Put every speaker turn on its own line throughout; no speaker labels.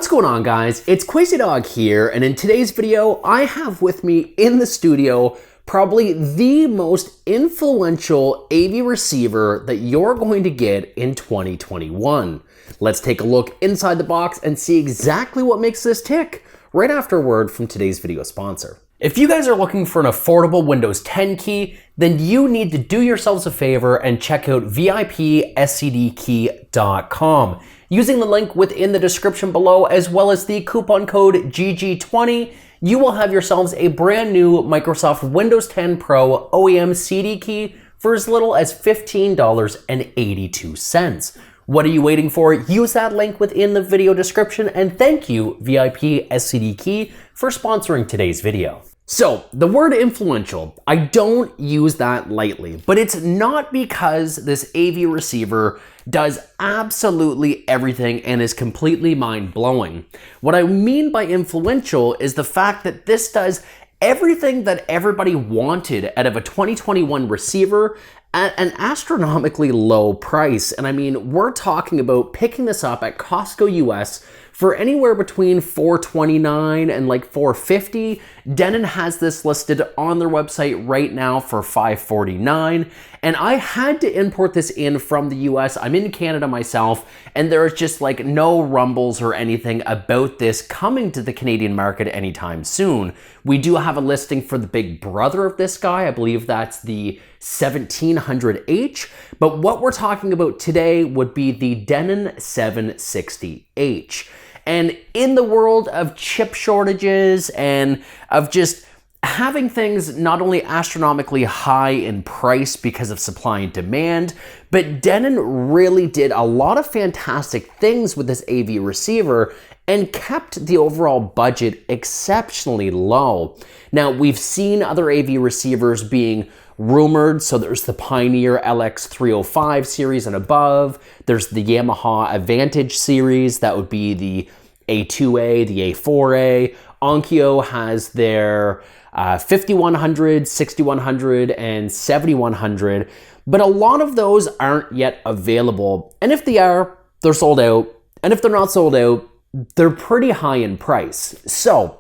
What's going on, guys? It's Crazy Dog here, and in today's video, I have with me in the studio probably the most influential AV receiver that you're going to get in 2021. Let's take a look inside the box and see exactly what makes this tick right after a word from today's video sponsor. If you guys are looking for an affordable Windows 10 key, then you need to do yourselves a favor and check out VIPscdkey.com. Using the link within the description below, as well as the coupon code GG20, you will have yourselves a brand new Microsoft Windows 10 Pro OEM CD key for as little as $15.82. What are you waiting for? Use that link within the video description, and thank you, VIP SCD Key, for sponsoring today's video. So, the word influential, I don't use that lightly, but it's not because this AV receiver does absolutely everything and is completely mind-blowing. What I mean by influential is the fact that this does everything that everybody wanted out of a 2021 receiver at an astronomically low price. And I mean, we're talking about picking this up at Costco US for anywhere between $429 and like $450. Denon has this listed on their website right now for $549. And I had to import this in from the US. I'm in Canada myself, and there's just like no rumbles or anything about this coming to the Canadian market anytime soon. We do have a listing for the big brother of this guy. I believe that's the 1700H. But what we're talking about today would be the Denon 760H. And in the world of chip shortages and of just having things not only astronomically high in price because of supply and demand, but Denon really did a lot of fantastic things with this AV receiver and kept the overall budget exceptionally low. Now, we've seen other AV receivers being rumored. So there's the Pioneer LX305 series and above. There's the Yamaha Advantage series. That would be the A2A, the A4A. Onkyo has their 5100, 6100, and 7100. But a lot of those aren't yet available. And if they are, they're sold out. And if they're not sold out, they're pretty high in price. So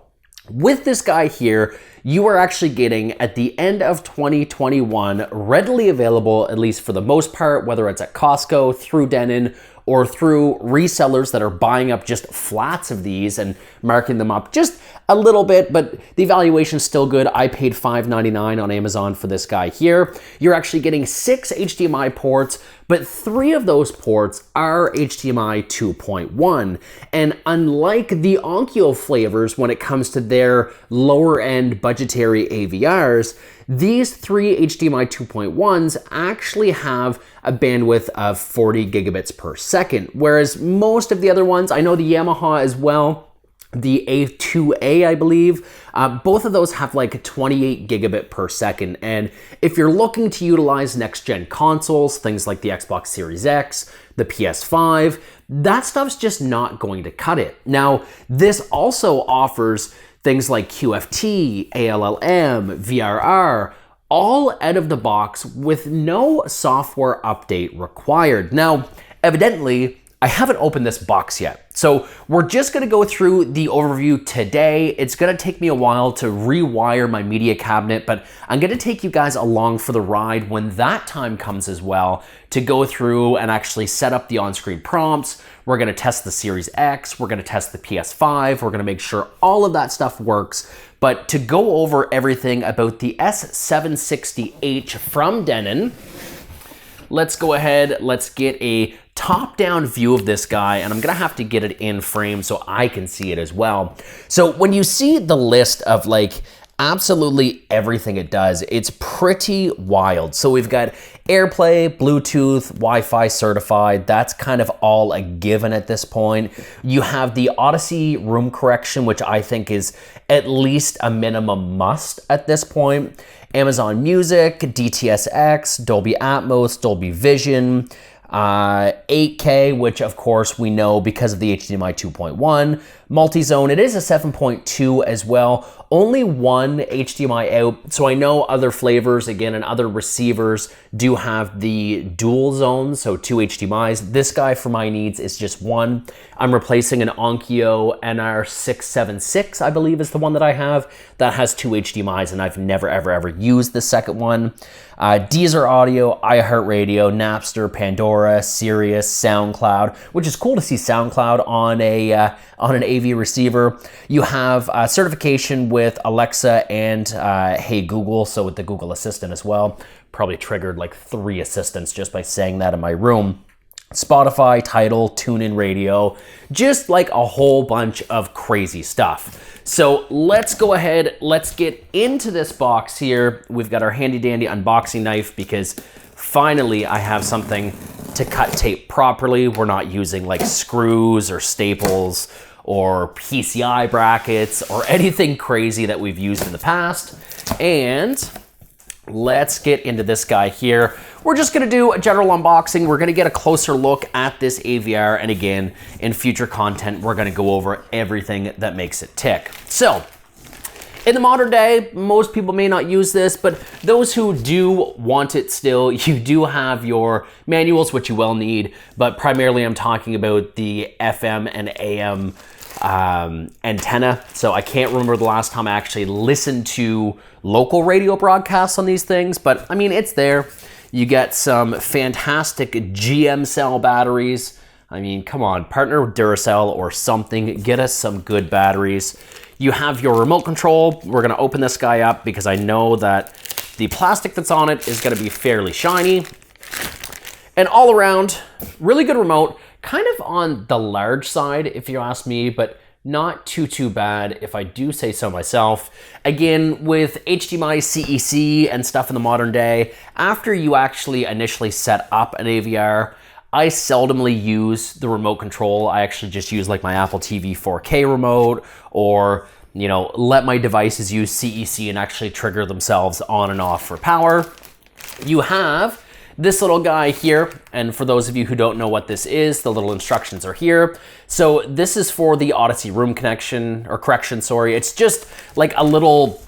with this guy here, you are actually getting, at the end of 2021, readily available, at least for the most part, whether it's at Costco, through Denon, or through resellers that are buying up just flats of these and marking them up just a little bit, but the valuation is still good. I paid $5.99 on Amazon for this guy here. You're actually getting 6 HDMI ports, but 3 of those ports are HDMI 2.1. And unlike the Onkyo flavors when it comes to their lower end budgetary AVRs, these 3 HDMI 2.1s actually have a bandwidth of 40 gigabits per second, whereas most of the other ones, I know the Yamaha as well, the A2A, I believe, both of those have like 28 gigabit per second. And if you're looking to utilize next-gen consoles, things like the Xbox Series X, the PS5, that stuff's just not going to cut it. Now, this also offers things like QFT, ALLM, VRR, all out of the box with no software update required. Now, evidently, I haven't opened this box yet. So we're just gonna go through the overview today. It's gonna take me a while to rewire my media cabinet, but I'm gonna take you guys along for the ride when that time comes as well, to go through and actually set up the on-screen prompts. We're gonna test the Series X, we're gonna test the PS5, we're gonna make sure all of that stuff works. But to go over everything about the S760H from Denon, let's go ahead, let's get a top-down view of this guy, and I'm gonna have to get it in frame so I can see it as well. So when you see the list of like absolutely everything it does, it's pretty wild. So we've got AirPlay, Bluetooth, Wi-Fi certified. That's kind of all a given at this point. You have the Odyssey room correction, which I think is at least a minimum must at this point. Amazon Music, DTS:X, Dolby Atmos, Dolby Vision, 8K, which of course we know because of the HDMI 2.1. Multi-zone, it is a 7.2 as well. Only one HDMI out, so I know other flavors, again, and other receivers do have the dual zones, so 2 HDMIs. This guy, for my needs, is just one. I'm replacing an Onkyo NR676, I believe is the one that I have, that has 2 HDMIs, and I've never, ever used the second one. Deezer Audio, iHeartRadio, Napster, Pandora, Sirius, SoundCloud, which is cool to see SoundCloud on an AV receiver. You have certification with Alexa and Hey Google, so with the Google Assistant as well. Probably triggered like 3 assistants just by saying that in my room. Spotify, Tidal, TuneIn Radio, just like a whole bunch of crazy stuff. So let's go ahead, let's get into this box here. We've got our handy dandy unboxing knife because finally I have something to cut tape properly. We're not using like screws or staples or PCI brackets or anything crazy that we've used in the past. And let's get into this guy here. We're just gonna do a general unboxing. We're gonna get a closer look at this AVR, and again, in future content, we're gonna go over everything that makes it tick. So, in the modern day, most people may not use this, but those who do want it still, you do have your manuals, which you will need, but primarily I'm talking about the FM and AM antenna. So I can't remember the last time I actually listened to local radio broadcasts on these things, but I mean, it's there. You get some fantastic GM cell batteries. I mean, come on, partner with Duracell or something, get us some good batteries. You have your remote control. We're gonna open this guy up because I know that the plastic that's on it is gonna be fairly shiny. And all around, really good remote. Kind of on the large side, if you ask me, but not too bad if I do say so myself. Again, with HDMI CEC and stuff in the modern day, after you actually initially set up an AVR, I seldomly use the remote control. I actually just use like my Apple TV 4K remote, or you know, let my devices use CEC and actually trigger themselves on and off for power. You have this little guy here, and for those of you who don't know what this is, the little instructions are here. So this is for the Odyssey room correction, sorry. It's just like a little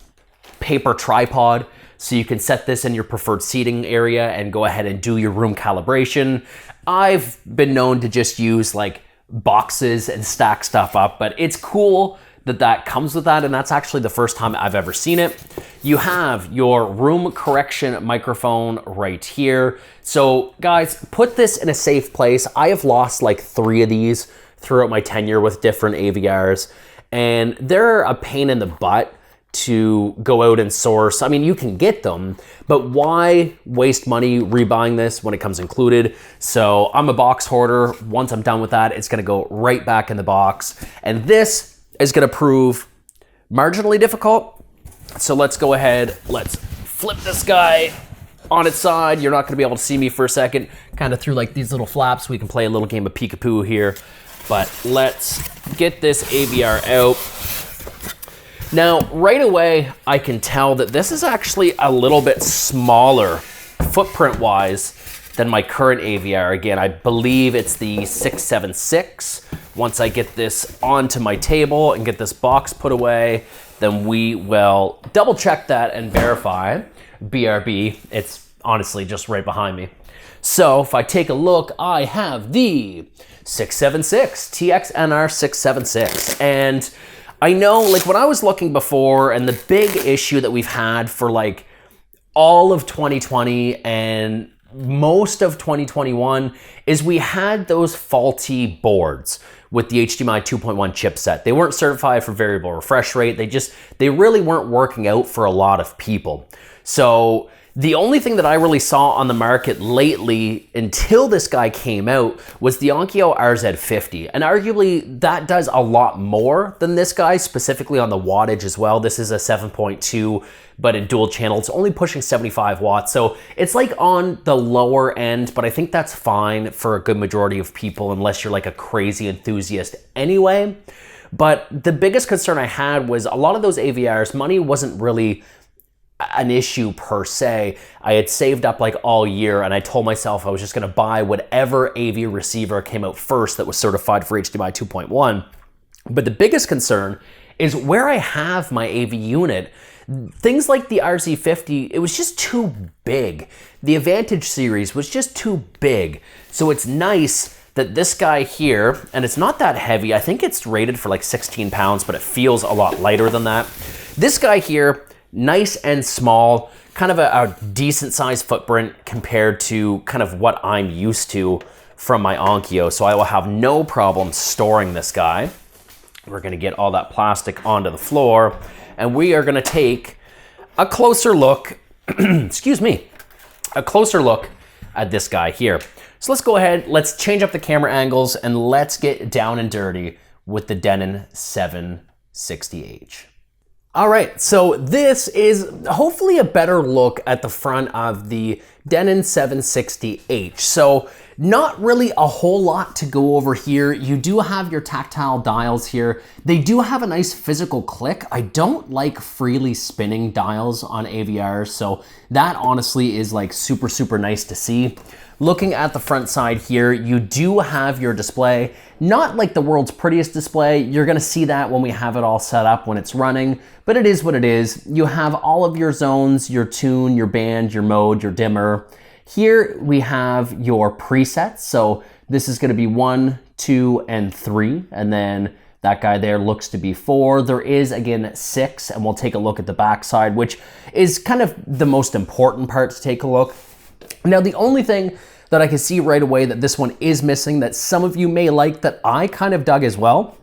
paper tripod, so you can set this in your preferred seating area and go ahead and do your room calibration. I've been known to just use like boxes and stack stuff up, but it's cool that that comes with that, and that's actually the first time I've ever seen it. You have your room correction microphone right here. So guys, put this in a safe place. I have lost like 3 of these throughout my tenure with different AVRs, and they're a pain in the butt to go out and source. I mean, you can get them, but why waste money rebuying this when it comes included? So I'm a box hoarder. Once I'm done with that, it's gonna go right back in the box. And this is gonna prove marginally difficult. So let's go ahead, let's flip this guy on its side. You're not gonna be able to see me for a second. Kind of through like these little flaps, we can play a little game of peekaboo here. But let's get this AVR out. Now, right away, I can tell that this is actually a little bit smaller footprint-wise than my current AVR. Again, I believe it's the 676. Once I get this onto my table and get this box put away, then we will double check that and verify. BRB, it's honestly just right behind me. So if I take a look, I have the 676, TXNR 676. And I know, like when I was looking before, and the big issue that we've had for like all of 2020 and most of 2021 is we had those faulty boards with the HDMI 2.1 chipset. They weren't certified for variable refresh rate. They really weren't working out for a lot of people. So the only thing that I really saw on the market lately until this guy came out was the Onkyo RZ50. And arguably that does a lot more than this guy, specifically on the wattage as well. This is a 7.2, but in dual channel, it's only pushing 75 watts. So it's like on the lower end, but I think that's fine for a good majority of people unless you're like a crazy enthusiast anyway. But the biggest concern I had was a lot of those AVRs, money wasn't really an issue per se. I had saved up like all year, and I told myself I was just gonna buy whatever AV receiver came out first that was certified for HDMI 2.1. But the biggest concern is where I have my AV unit. Things like the RZ50, it was just too big. The Advantage series was just too big. So it's nice that this guy here, and it's not that heavy, I think it's rated for like 16 pounds, but it feels a lot lighter than that. This guy here, nice and small, kind of a decent sized footprint compared to kind of what I'm used to from my Onkyo. So I will have no problem storing this guy. We're gonna get all that plastic onto the floor, and we are gonna take a closer look, excuse me, a closer look at this guy here. So let's go ahead, let's change up the camera angles, and let's get down and dirty with the Denon 760H. All right, so this is hopefully a better look at the front of the Denon 760H. So not really a whole lot to go over here. You do have your tactile dials here. They do have a nice physical click. I don't like freely spinning dials on AVRs, so that honestly is like super, super nice to see. Looking at the front side here, you do have your display. Not like the world's prettiest display. You're gonna see that when we have it all set up when it's running, but it is what it is. You have all of your zones, your tune, your band, your mode, your dimmer. Here we have your presets. So this is gonna be 1, 2, and 3, and then that guy there looks to be 4. There is, again, 6, and we'll take a look at the back side, which is kind of the most important part to take a look. Now, the only thing that I can see right away that this one is missing, that some of you may like, that I kind of dug as well,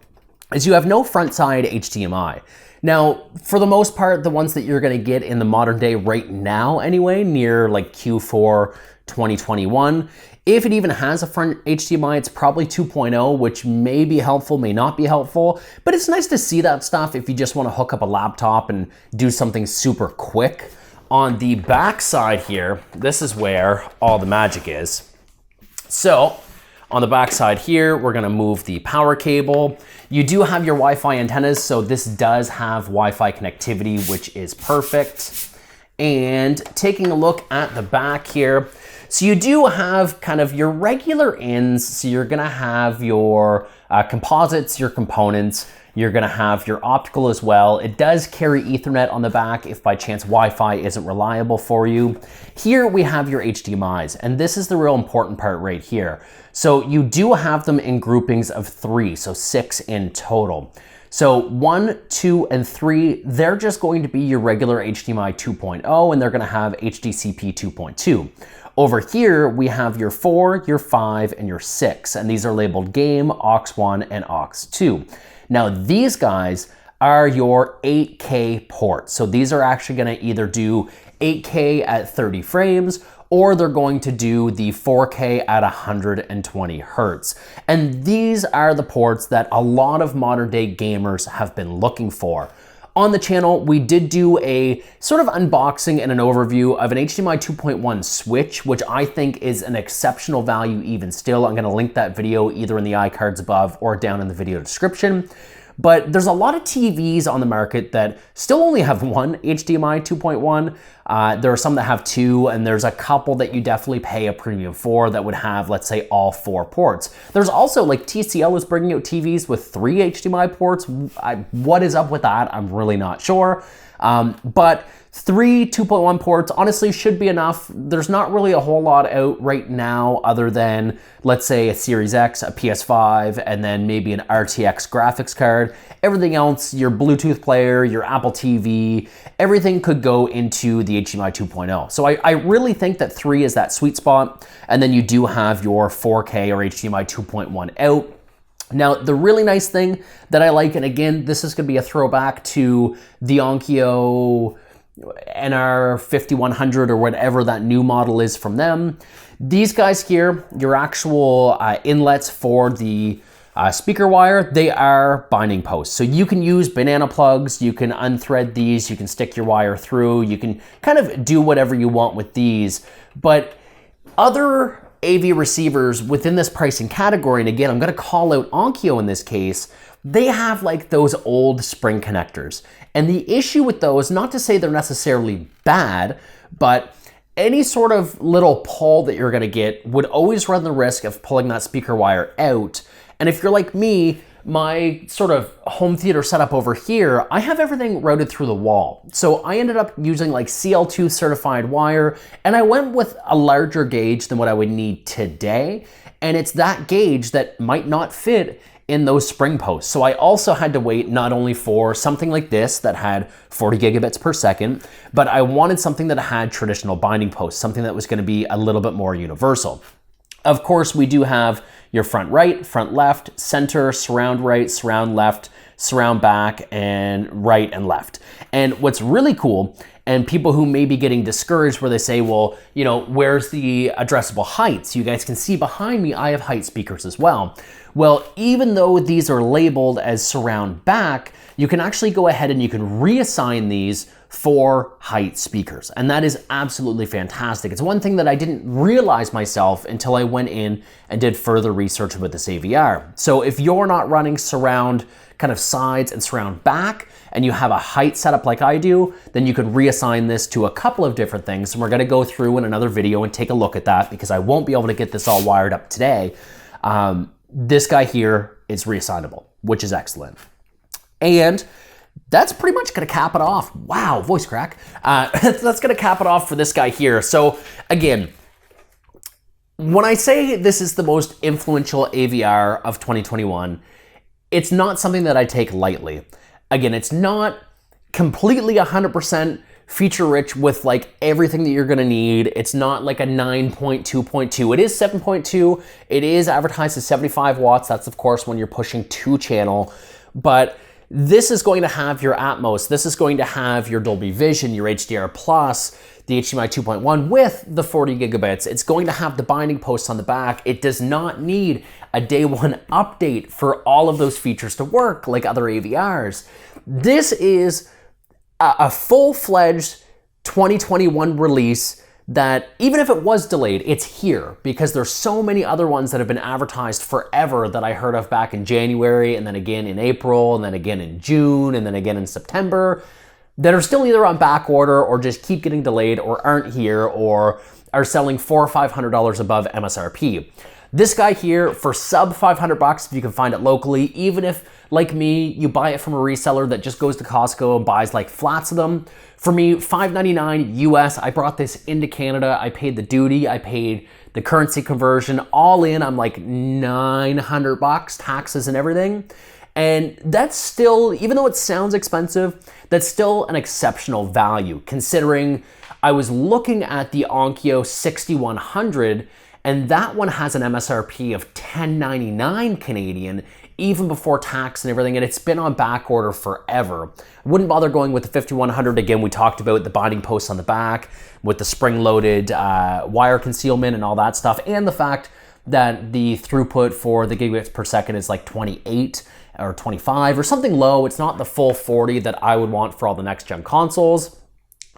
is you have no front side HDMI. Now, for the most part, the ones that you're gonna get in the modern day right now anyway, near like Q4 2021, if it even has a front HDMI, it's probably 2.0, which may be helpful, may not be helpful, but it's nice to see that stuff if you just wanna hook up a laptop and do something super quick. On the back side here, this is where all the magic is. So on the back side here, we're gonna move the power cable. You do have your Wi-Fi antennas, so this does have Wi-Fi connectivity, which is perfect. And taking a look at the back here, so you do have kind of your regular ins, so you're gonna have your composites, your components, you're gonna have your optical as well. It does carry Ethernet on the back if by chance Wi-Fi isn't reliable for you. Here we have your HDMIs, and this is the real important part right here. So you do have them in groupings of 3, so 6 in total. So 1, 2, and 3, they're just going to be your regular HDMI 2.0, and they're gonna have HDCP 2.2. Over here, we have your 4, your 5, and your 6, and these are labeled game, aux1, and aux2. Now these guys are your 8K ports. So these are actually gonna either do 8K at 30 frames, or they're going to do the 4K at 120 Hertz. And these are the ports that a lot of modern day gamers have been looking for. On the channel, we did do a sort of unboxing and an overview of an HDMI 2.1 switch, which I think is an exceptional value even still. I'm gonna link that video either in the iCards above or down in the video description. But there's a lot of TVs on the market that still only have one HDMI 2.1. There are some that have 2, and there's a couple that you definitely pay a premium for that would have, let's say, all 4 ports. There's also, like, TCL is bringing out TVs with 3 HDMI ports. What is up with that? I'm really not sure. But 3 2.1 ports honestly should be enough. There's not really a whole lot out right now other than, let's say, a Series X, a PS5, and then maybe an RTX graphics card. Everything else, your Bluetooth player, your Apple TV, everything could go into the HDMI 2.0. So I really think that 3 is that sweet spot, and then you do have your 4K or HDMI 2.1 out. Now, the really nice thing that I like, and again, this is gonna be a throwback to the Onkyo NR5100 or whatever that new model is from them. These guys here, your actual inlets for the speaker wire, they are binding posts. So you can use banana plugs, you can unthread these, you can stick your wire through, you can kind of do whatever you want with these. But other AV receivers within this pricing category, and again, I'm gonna call out Onkyo in this case, they have like those old spring connectors. And the issue with those, not to say they're necessarily bad, but any sort of little pull that you're gonna get would always run the risk of pulling that speaker wire out. And if you're like me, my sort of home theater setup over here, I have everything routed through the wall. So I ended up using like CL2 certified wire, and I went with a larger gauge than what I would need today. And it's that gauge that might not fit in those spring posts. So I also had to wait not only for something like this that had 40 gigabits per second, but I wanted something that had traditional binding posts, something that was gonna be a little bit more universal. Of course, we do have your front right, front left, center, surround right, surround left, surround back, and right and left. And what's really cool, and people who may be getting discouraged where they say, well, you know, where's the addressable heights? You guys can see behind me, I have height speakers as well. Well, even though these are labeled as surround back, you can actually go ahead and you can reassign these for height speakers. And that is absolutely fantastic. It's one thing that I didn't realize myself until I went in and did further research with this AVR. So if you're not running surround kind of sides and surround back, and you have a height setup like I do, then you could reassign this to a couple of different things. And we're gonna go through in another video and take a look at that because I won't be able to get this all wired up today. This guy here is reassignable, which is excellent. And that's pretty much gonna cap it off. Wow, voice crack. That's gonna cap it off for this guy here. So again, when I say this is the most influential AVR of 2021, it's not something that I take lightly. Again, it's not completely 100% feature rich with like everything that you're gonna need. It's not like a 9.2.2. It is 7.2. It is advertised as 75 watts. That's of course when you're pushing 2-channel, but this is going to have your Atmos. This is going to have your Dolby Vision, your HDR+, the HDMI 2.1 with the 40 gigabits. It's going to have the binding posts on the back. It does not need a day one update for all of those features to work like other AVRs. This is a full-fledged 2021 release that even if it was delayed, it's here because there's so many other ones that have been advertised forever that I heard of back in January and then again in April and then again in June and then again in September that are still either on back order or just keep getting delayed or aren't here or are selling $400 or $500 above MSRP. This guy here for sub 500 bucks, if you can find it locally, even if like me, you buy it from a reseller that just goes to Costco and buys like flats of them. For me, $5.99 US, I brought this into Canada. I paid the duty, I paid the currency conversion, all in, I'm like 900 bucks, taxes and everything. And that's still, even though it sounds expensive, that's still an exceptional value considering I was looking at the Onkyo 6100 and that one has an MSRP of $10.99 Canadian, even before tax and everything, and it's been on back order forever. I wouldn't bother going with the 5100. Again, we talked about the binding posts on the back with the spring-loaded wire concealment and all that stuff, and the fact that the throughput for the gigabits per second is like 28 or 25 or something low. It's not the full 40 that I would want for all the next-gen consoles.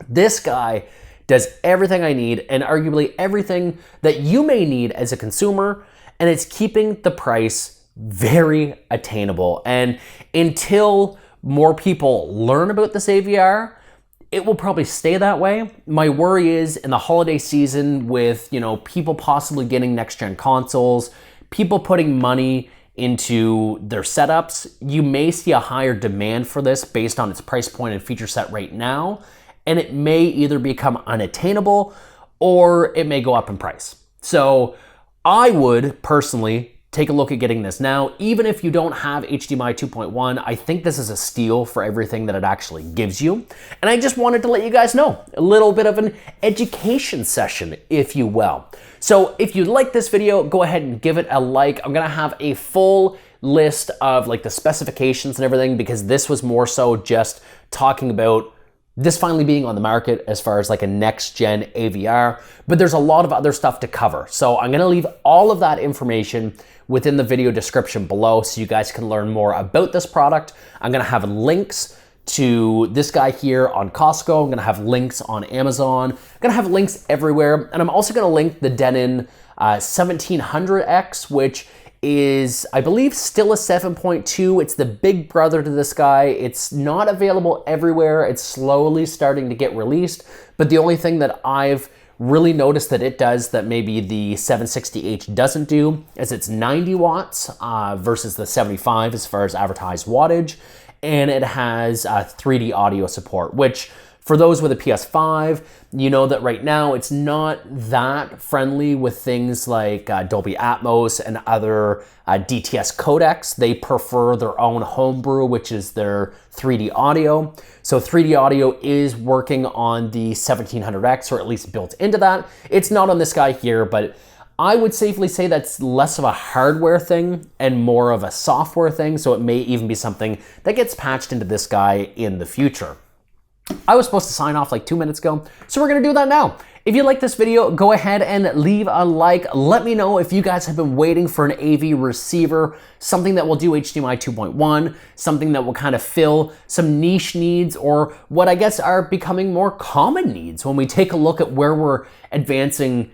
This guy does everything I need and arguably everything that you may need as a consumer, and it's keeping the price very attainable. And until more people learn about this AVR, it will probably stay that way. My worry is in the holiday season with, you know, people possibly getting next-gen consoles, people putting money into their setups, you may see a higher demand for this based on its price point and feature set right now. And it may either become unattainable or it may go up in price. So I would personally take a look at getting this now. Even if you don't have HDMI 2.1, I think this is a steal for everything that it actually gives you. And I just wanted to let you guys know, a little bit of an education session, if you will. So if you like this video, go ahead and give it a like. I'm gonna have a full list of like the specifications and everything because this was more so just talking about this finally being on the market as far as like a next-gen AVR, but there's a lot of other stuff to cover. So I'm gonna leave all of that information within the video description below so you guys can learn more about this product. I'm gonna have links to this guy here on Costco. I'm gonna have links on Amazon. I'm gonna have links everywhere. And I'm also gonna link the Denon 1700X, which is, I believe, still a 7.2. It's the big brother to this guy. It's not available everywhere. It's slowly starting to get released, but the only thing that I've really noticed that it does that maybe the 760H doesn't do is it's 90 watts versus the 75 as far as advertised wattage, and it has 3D audio support, which for those with a PS5, you know that right now it's not that friendly with things like Dolby Atmos and other DTS codecs. They prefer their own homebrew, which is their 3D audio. So 3D audio is working on the 1700X, or at least built into that. It's not on this guy here, but I would safely say that's less of a hardware thing and more of a software thing. So it may even be something that gets patched into this guy in the future. I was supposed to sign off like 2 minutes ago, so we're gonna do that now. If you like this video, go ahead and leave a like. Let me know if you guys have been waiting for an AV receiver, something that will do HDMI 2.1, something that will kind of fill some niche needs, or what I guess are becoming more common needs when we take a look at where we're advancing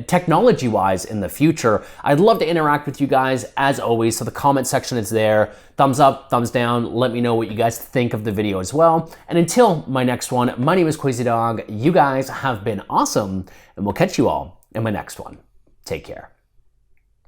technology-wise in the future. I'd love to interact with you guys as always, so the comment section is there. Thumbs up, thumbs down, let me know what you guys think of the video as well. And until my next one, my name is Quasi Dog. You guys have been awesome, and we'll catch you all in my next one. Take care.